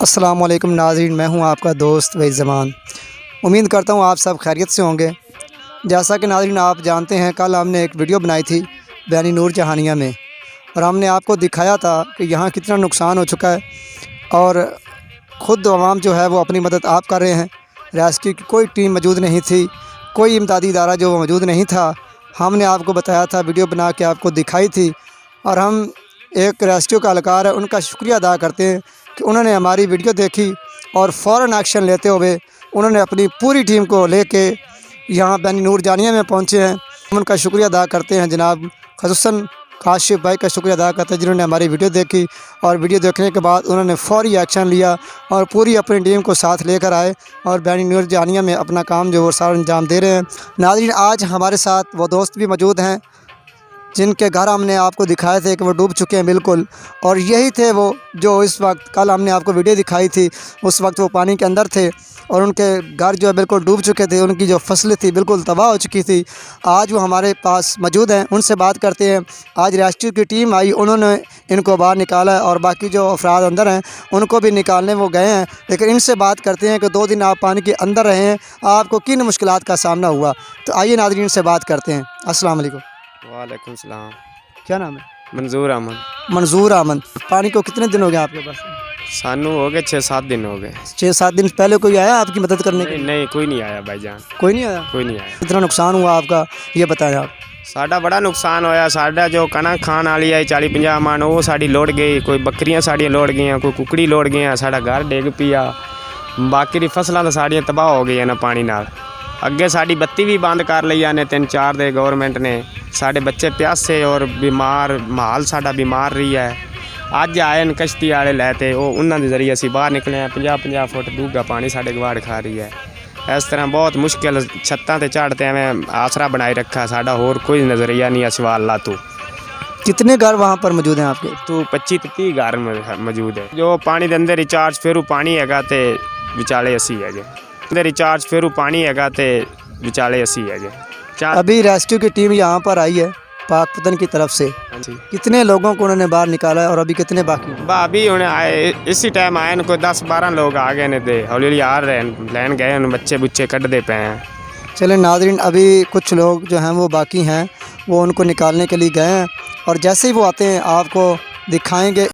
अस्सलामुअलैकुम नाज़रीन, मैं हूं आपका दोस्त वहीद ज़मान। उम्मीद करता हूं आप सब खैरियत से होंगे। जैसा कि नाज़रीन आप जानते हैं, कल हमने एक वीडियो बनाई थी बयानी नूर जहानिया में, और हमने आपको दिखाया था कि यहाँ कितना नुकसान हो चुका है और ख़ुद अवाम जो है वो अपनी मदद आप कर रहे हैं। रेस्क्यू की कोई टीम मौजूद नहीं थी, कोई इमदादी इदारा जो मौजूद नहीं था। हमने आपको बताया था, वीडियो बना के आपको दिखाई थी, और हम एक रेस्क्यू का एहलकार है उनका शुक्रिया अदा करते हैं कि उन्होंने हमारी वीडियो देखी और फ़ौरन एक्शन लेते हुए उन्होंने अपनी पूरी टीम को लेके यहाँ बयानी नूर जहानिया में पहुँचे हैं। हम उनका शुक्रिया अदा करते हैं, जनाब खसूसन काशिफ भाई का शुक्रिया अदा करते हैं जिन्होंने हमारी वीडियो देखी, और वीडियो देखने के बाद उन्होंने फ़ौरी एक्शन लिया और पूरी अपनी टीम को साथ लेकर आए और बयानी नूर जहानिया में अपना काम जो वो सारा अंजाम दे रहे हैं। नाज़रीन, आज हमारे साथ वो दोस्त भी मौजूद हैं जिनके घर हमने आपको दिखाए थे कि वो डूब चुके हैं बिल्कुल, और यही थे वो जो इस वक्त कल हमने आपको वीडियो दिखाई थी, उस वक्त वो पानी के अंदर थे और उनके घर जो है बिल्कुल डूब चुके थे, उनकी जो फसलें थी बिल्कुल तबाह हो चुकी थी। आज वो हमारे पास मौजूद हैं, उनसे बात करते हैं। आज रेस्क्यू की टीम आई, उन्होंने इनको बाहर निकाला है और बाकी जो अफराद अंदर हैं उनको भी निकालने वो गए हैं। लेकिन इनसे बात करते हैं कि 2 दिन आप पानी के अंदर रहे हैं, आपको किन मुश्किलात का सामना हुआ। तो आइए नाज़रीन से बात करते हैं। अस्सलाम वालेकुम। वालेकुम सलाम। क्या नाम है? मंजूर अहमद। मंजूर अहमद। पानी को कितने दिन हो गए आपके पास? सानू हो गए 6-7 दिन हो गए। 6-7 दिन पहले कोई आया आपकी मदद करने के लिए? नहीं, कोई नहीं आया भाईजान, कोई नहीं आया। कोई नहीं आया। कितना नुकसान हुआ आपका, ये बताएं आप। साडा बड़ा नुकसान होया। साडा जो कणक खान वाली है 40-50 मन, वो साड़ी लोड़ गई। कोई बकरियां साड़ियां लोड़ गई, कोई कुकड़ी लोड़ गई। साडा घर डिग पिया। बाकी दी फसलां तो साड़ियां तबाह हो गई ना पानी नाल। अगे साड़ी बत्ती भी बंद कर लई ने 3-4 दे गवर्नमेंट ने। साडे बच्चे प्यासे और बीमार, माल साडा बीमार रही है। अज आए न कश्ती वाले लैते, वो उन्होंने जरिए असी बाहर निकले हैं। 50-50 फुट डूंगा पानी साडे गवाड़ खा रही है। इस तरह बहुत मुश्किल छत्तां ते चढ़ते एवं आसरा बनाई रखा साडा, होर कोई नज़रिया नहीं है सिवा अल्लाह तो। कितने घर वहाँ पर मौजूद हैं आपके? तो 25-30 घर मौजूद है। जो पानी के अंदर रिचार्ज फेरू पानी हैगा ते विचाले असी है। अंदर रिचार्ज फेरू पानी हैगा ते विचाले असी है। अभी रेस्क्यू की टीम यहाँ पर आई है पाकपतन की तरफ से, कितने लोगों को उन्होंने बाहर निकाला है और अभी कितने बाकी? अभी उन्हें आए इसी टाइम आए न, कोई 10-12 लोग आ गए ने, दे हौली हौली आ रहे हैं, लैन गए हैं, बच्चे बुच्चे कटते पे हैं। चले नाज़रीन, अभी कुछ लोग जो हैं वो बाकी हैं, वो उनको निकालने के लिए गए हैं और जैसे ही वो आते हैं आपको दिखाएंगे।